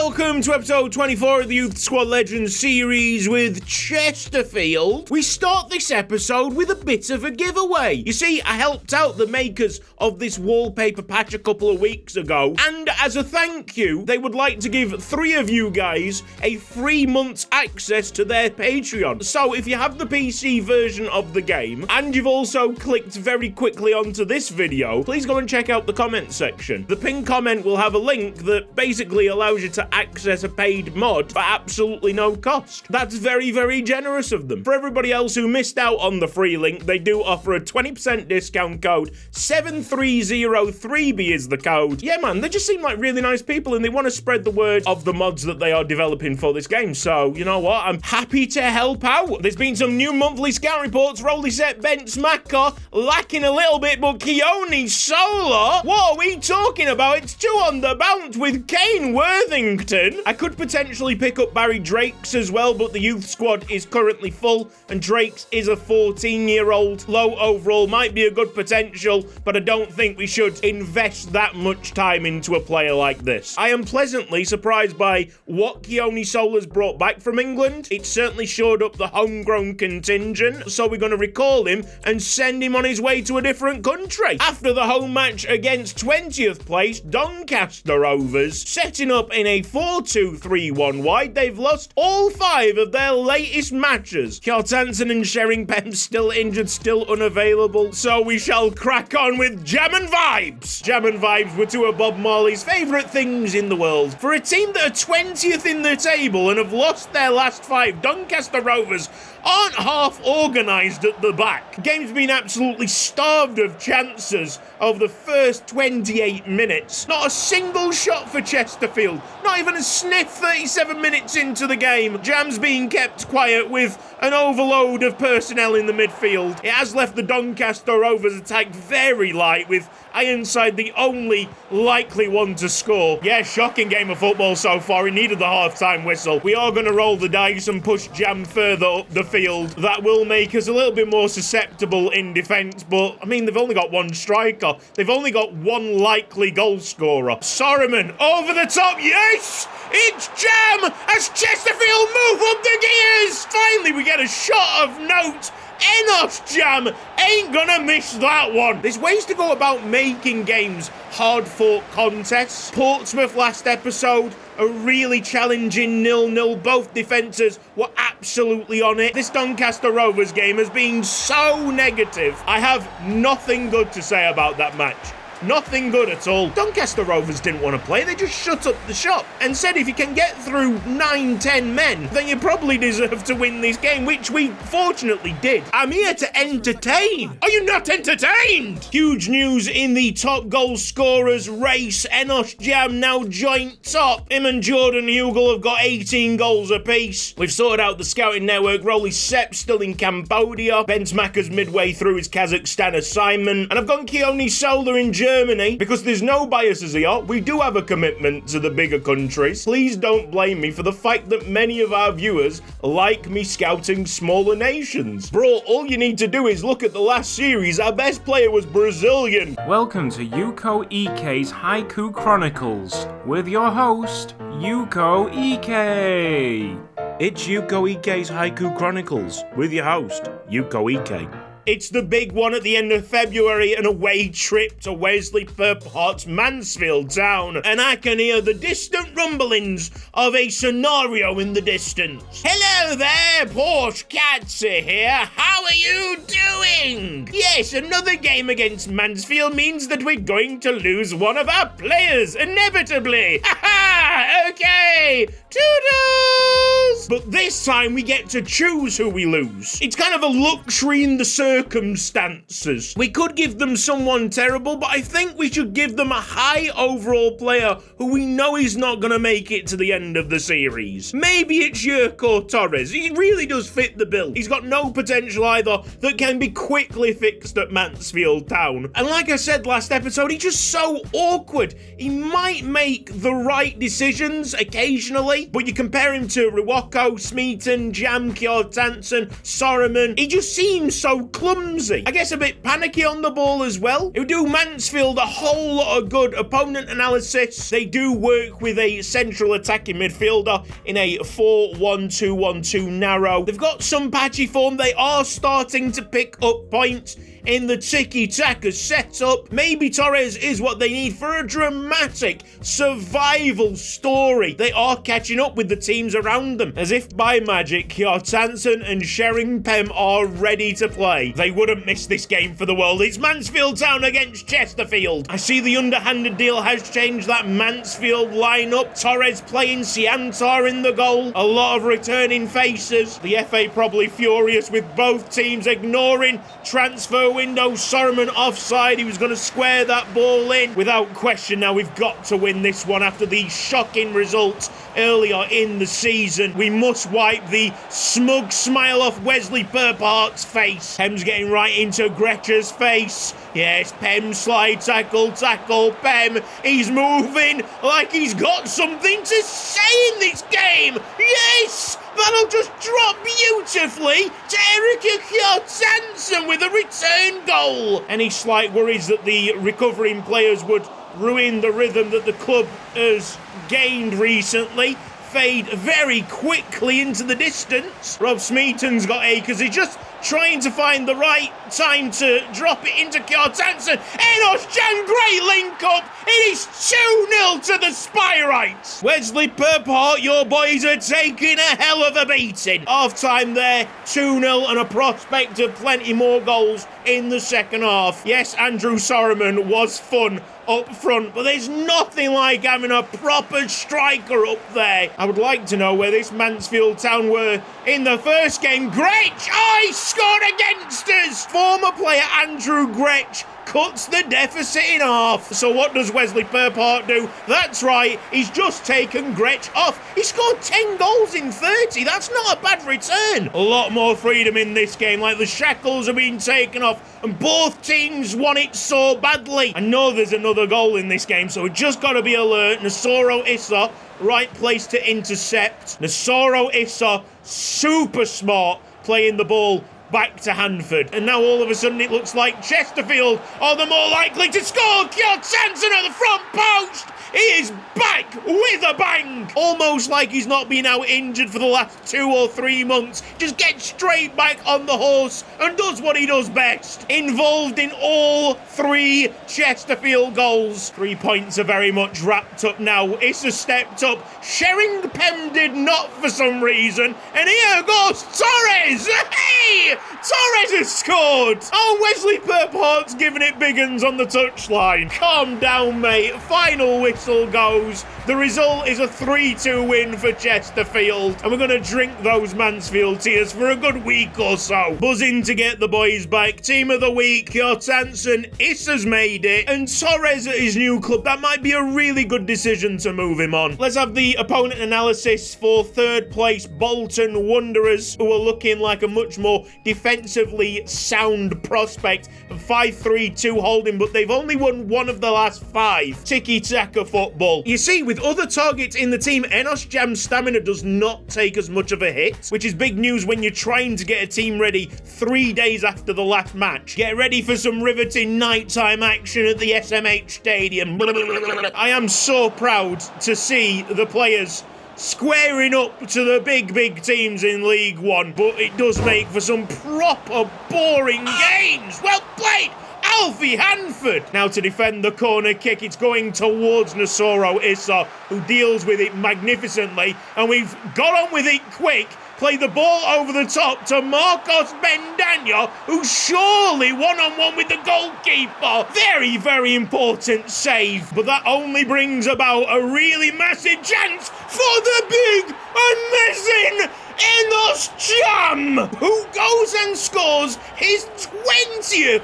welcome to episode 24 of the Youth Squad Legends series with Chesterfield. We start this episode with a bit of a giveaway. You see, I helped out the makers of this wallpaper patch a couple of weeks ago, and as a thank you, they would like to give 3 of you guys a 3 months access to their Patreon. So if you have the PC version of the game, and you've also clicked very quickly onto this video, please go and check out the comment section. The pinned comment will have a link that basically allows you to access a paid mod for absolutely no cost. That's very, very generous of them. For everybody else who missed out on the free link, they do offer a 20% discount code. 7303B is the code. Yeah, man, they just seem like really nice people and they want to spread the word of the mods that they are developing for this game. So, you know what? I'm happy to help out. There's been some new monthly scout reports. Rolly set Ben Smacker lacking a little bit, but Keone Solar. What are we talking about? It's 2 on the bounce with Kane Worthington. I could potentially pick up Barry Drakes as well, but the youth squad is currently full, and Drakes is a 14-year-old. Low overall, might be a good potential, but I don't think we should invest that much time into a player like this. I am pleasantly surprised by what Keone Solar's brought back from England. It certainly shored up the homegrown contingent, so we're going to recall him and send him on his way to a different country. After the home match against 20th place Doncaster Rovers, setting up in a 4-2-3-1 wide, they've lost all 5 of their latest matches. Kjartansson and Sheringham still injured, still unavailable, so we shall crack on with Jam and Vibes. Jam and Vibes were 2 of Bob Marley's favourite things in the world. For a team that are 20th in the table and have lost their last 5, Doncaster Rovers aren't half organised at the back. Game's been absolutely starved of chances over the first 28 minutes. Not a single shot for Chesterfield. Not even a sniff 37 minutes into the game. Jam's being kept quiet with an overload of personnel in the midfield. It has left the Doncaster Rovers attack very light, with Ironside the only likely one to score. Yeah, shocking game of football so far. He needed the half-time whistle. We are going to roll the dice and push Jam further up the field. That will make us a little bit more susceptible in defence, but, I mean, they've only got 1 striker. They've only got 1 likely goal scorer. Sorriman, over the top, yes! It's Jam as Chesterfield move up the gears! Finally, we get a shot of note. Enos Jam ain't gonna miss that one. There's ways to go about making games hard-fought contests. Portsmouth last episode, a really challenging 0-0. Both defences were absolutely on it. This Doncaster Rovers game has been so negative. I have nothing good to say about that match. Nothing good at all. Doncaster Rovers didn't want to play. They just shut up the shop and said if you can get through 9-10 men, then you probably deserve to win this game, which we fortunately did. I'm here to entertain. Are you not entertained? Huge news in the top goal scorers race. Enos Jam now joint top. Him and Jordan Hugel have got 18 goals apiece. We've sorted out the scouting network. Rolly Sepp still in Cambodia. Ben Smacker's midway through his Kazakhstan assignment. And I've gone Keone Solar in Germany, because there's no biases here. We do have a commitment to the bigger countries. Please don't blame me for the fact that many of our viewers like me scouting smaller nations. Bro, all you need to do is look at the last series. Our best player was Brazilian. Welcome to Yukos EK's Haiku Chronicles with your host, Yukos EK. It's Yukos EK's Haiku Chronicles with your host, Yukos EK. It's the big one at the end of February, an away trip to Wesley Purpot's Mansfield town, and I can hear the distant rumblings of a scenario in the distance. Hello there, Porsche Katze here. How are you doing? Yes, another game against Mansfield means that we're going to lose one of our players, inevitably. Ha-ha! Okay, toodles! But this time we get to choose who we lose. It's kind of a luxury in the circumstances. We could give them someone terrible, but I think we should give them a high overall player who we know is not going to make it to the end of the series. Maybe it's Yukos Torres. He really does fit the bill. He's got no potential either that can be quickly fixed at Mansfield Town. And like I said last episode, he's just so awkward. He might make the right decisions occasionally, but you compare him to Rewaka Yukos, Smeaton, Jam, Kjartansson, Sorman. He just seems so clumsy. I guess a bit panicky on the ball as well. It would do Mansfield a whole lot of good. Opponent analysis, they do work with a central attacking midfielder in a 4-1-2-1-2 narrow. They've got some patchy form. They are starting to pick up points in the tiki-taka setup. Maybe Torres is what they need for a dramatic survival story. They are catching up with the teams around them. As if by magic, Kjartansson and Sheringham are ready to play. They wouldn't miss this game for the world. It's Mansfield Town against Chesterfield. I see the underhanded deal has changed that Mansfield lineup. Torres playing Siantar in the goal. A lot of returning faces. The FA probably furious with both teams ignoring transfer window. Sorman offside. He was going to square that ball in. Without question, now we've got to win this one after the shocking results earlier in the season. We must wipe the smug smile off Wesley Perpart's face. Pem's getting right into Gretcher's face. Yes, Pem slide tackle, Pem. He's moving like he's got something to say in this game. Yes! That'll just drop beautifully to Erika Kjartansson with a return goal. Any slight worries that the recovering players would ruin the rhythm that the club has gained recently fade very quickly into the distance. Rob Smeaton's got acres. He's just trying to find the right time to drop it into Kjartansson. Enos Jan, great link up. It is 2-0 to the Spyrites. Wesley Perpart, your boys are taking a hell of a beating. Half time there, 2-0 and a prospect of plenty more goals in the second half. Yes, Andrew Sorman was fun up front, but there's nothing like having a proper striker up there. I would like to know where this Mansfield Town were in the first game. Gretsch, he scored against us. Former player Andrew Gretsch cuts the deficit in half. So what does Wesley Perpart do? That's right, he's just taken Gretsch off. He scored 10 goals in 30. That's not a bad return. A lot more freedom in this game, like the shackles are being taken off and both teams want it so badly. I know there's another goal in this game, so we just got to be alert. Nasoro Issa, right place to intercept. Nasoro Issa, super smart, playing the ball back to Hanford. And now all of a sudden it looks like Chesterfield are the more likely to score. Kjartansson at the front post. He is back with a bang. Almost like he's not been out injured for the last 2 or 3 months. Just gets straight back on the horse and does what he does best. Involved in all 3 Chesterfield goals. 3 points are very much wrapped up now. Issa stepped up. Sheringham did not for some reason. And here goes Torres. Hey! Torres has scored. Oh, Wesley Perpart's giving it big uns on the touchline. Calm down, mate. Final whistle goes. The result is a 3-2 win for Chesterfield. And we're going to drink those Mansfield tears for a good week or so. Buzzing to get the boys back. Team of the week, Kjartansson. Issa's made it. And Torres at his new club. That might be a really good decision to move him on. Let's have the opponent analysis for third place Bolton Wanderers, who are looking like a much more defensively sound prospect. 5-3-2 holding, but they've only won 1 of the last 5. Tiki-taka football. You see, with other targets in the team, Enos Jam's stamina does not take as much of a hit, which is big news when you're trying to get a team ready 3 days after the last match. Get ready for some riveting nighttime action at the SMH Stadium. I am so proud to see the players squaring up to the big teams in League One, but it does make for some proper boring games. Well played, Alfie Hanford. Now to defend the corner kick, it's going towards Nasoro Issa, who deals with it magnificently, and we've got on with it quick. Play the ball over the top to Marcos Bendanya, who's surely one-on-one with the goalkeeper. Very important save, but that only brings about a really massive chance for the big and missing Enos Jam, who goes and scores his 20th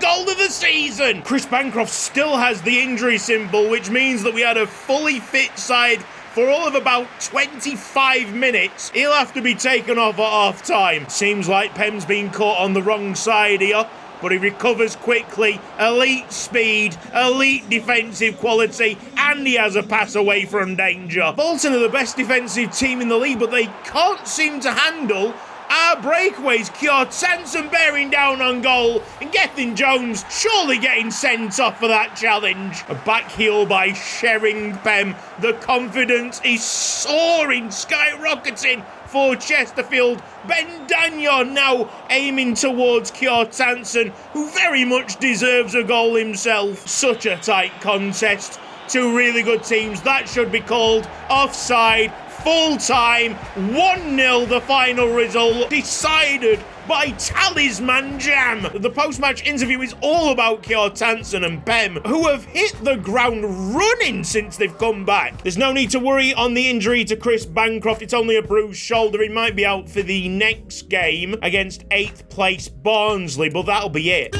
goal of the season. Chris Bancroft still has the injury symbol, which means that we had a fully fit side for all of about 25 minutes. He'll have to be taken off at half-time. Seems like Pem's been caught on the wrong side here. but he recovers quickly, elite speed, elite defensive quality, and he has a pass away from danger. Bolton are the best defensive team in the league, but they can't seem to handle our breakaways. Kjartansson bearing down on goal, and Gethin Jones surely getting sent off for that challenge. A back heel by Sheringham. The confidence is soaring, skyrocketing for Chesterfield. Ben Danyon now aiming towards Kjartansson, who very much deserves a goal himself. Such a tight contest. Two really good teams. That should be called offside. Full time, 1-0 the final result, decided by Talisman Jam. The post-match interview is all about Kjartansson and Bem, who have hit the ground running since they've come back. There's no need to worry on the injury to Chris Bancroft. It's only a bruised shoulder. He might be out for the next game against 8th place Barnsley, but that'll be it.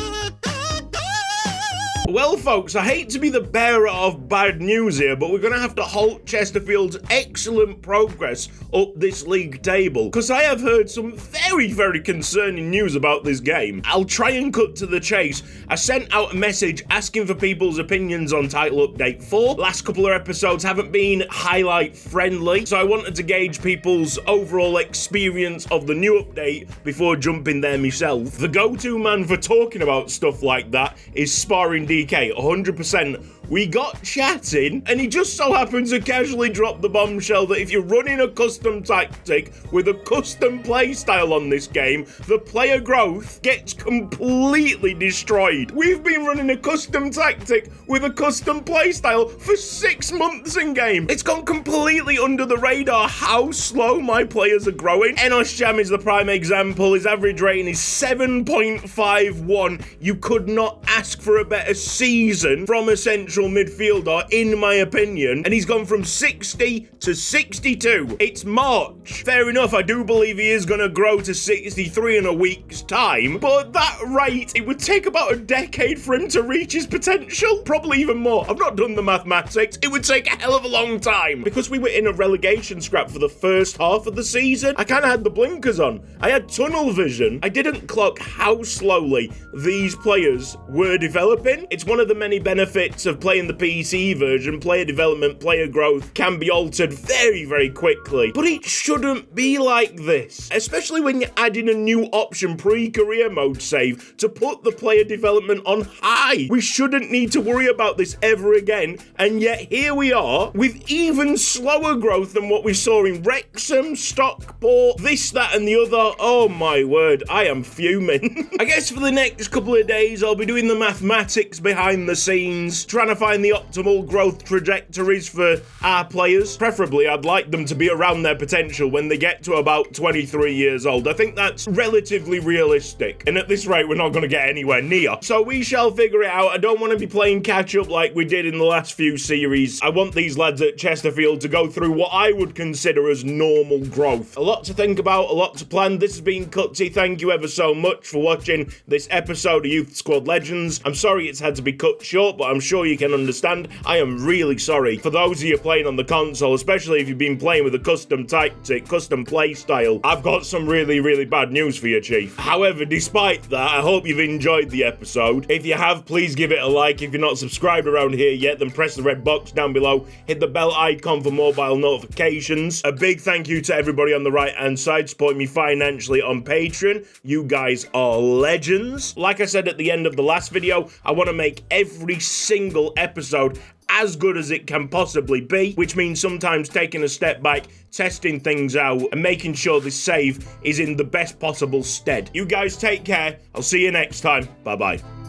Well, folks, I hate to be the bearer of bad news here, but we're going to have to halt Chesterfield's excellent progress up this league table, because I have heard some very, very concerning news about this game. I'll try and cut to the chase. I sent out a message asking for people's opinions on Title Update 4. Last couple of episodes haven't been highlight friendly, so I wanted to gauge people's overall experience of the new update before jumping there myself. The go-to man for talking about stuff like that is Sparring DK, 100%. We got chatting, and he just so happened to casually drop the bombshell that if you're running a custom tactic with a custom playstyle on this game, the player growth gets completely destroyed. We've been running a custom tactic with a custom playstyle for 6 months in game. It's gone completely under the radar how slow my players are growing. Enos Jam is the prime example. His average rating is 7.51. You could not ask for a better season from a central midfielder, in my opinion, and he's gone from 60 to 62. It's March. Fair enough, I do believe he is going to grow to 63 in a week's time, but at that rate, it would take about a decade for him to reach his potential. Probably even more. I've not done the mathematics. It would take a hell of a long time. Because we were in a relegation scrap for the first half of the season, I kind of had the blinkers on. I had tunnel vision. I didn't clock how slowly these players were developing. It's one of the many benefits of playing the PC version. Player development, player growth can be altered very, very quickly. But it shouldn't be like this. Especially when you're adding a new option, pre-career mode save, to put the player development on high. We shouldn't need to worry about this ever again. And yet here we are with even slower growth than what we saw in Wrexham, Stockport, this, that and the other. Oh my word, I am fuming. I guess for the next couple of days I'll be doing the mathematics behind the scenes, trying to find the optimal growth trajectories for our players. Preferably, I'd like them to be around their potential when they get to about 23 years old. I think that's relatively realistic, and at this rate, we're not going to get anywhere near. So we shall figure it out. I don't want to be playing catch-up like we did in the last few series. I want these lads at Chesterfield to go through what I would consider as normal growth. A lot to think about, a lot to plan. This has been Cutsy. Thank you ever so much for watching this episode of Youth Squad Legends. I'm sorry it's had to be cut short, but I'm sure you can understand. I am really sorry. For those of you playing on the console, especially if you've been playing with a custom tactic, custom play style, I've got some really, really bad news for you, Chief. However, despite that, I hope you've enjoyed the episode. If you have, please give it a like. If you're not subscribed around here yet, then press the red box down below. Hit the bell icon for mobile notifications. A big thank you to everybody on the right-hand side supporting me financially on Patreon. You guys are legends. Like I said at the end of the last video, I want to make every single episode as good as it can possibly be, which means sometimes taking a step back, testing things out, and making sure this save is in the best possible stead. You guys take care. I'll see you next time. Bye-bye.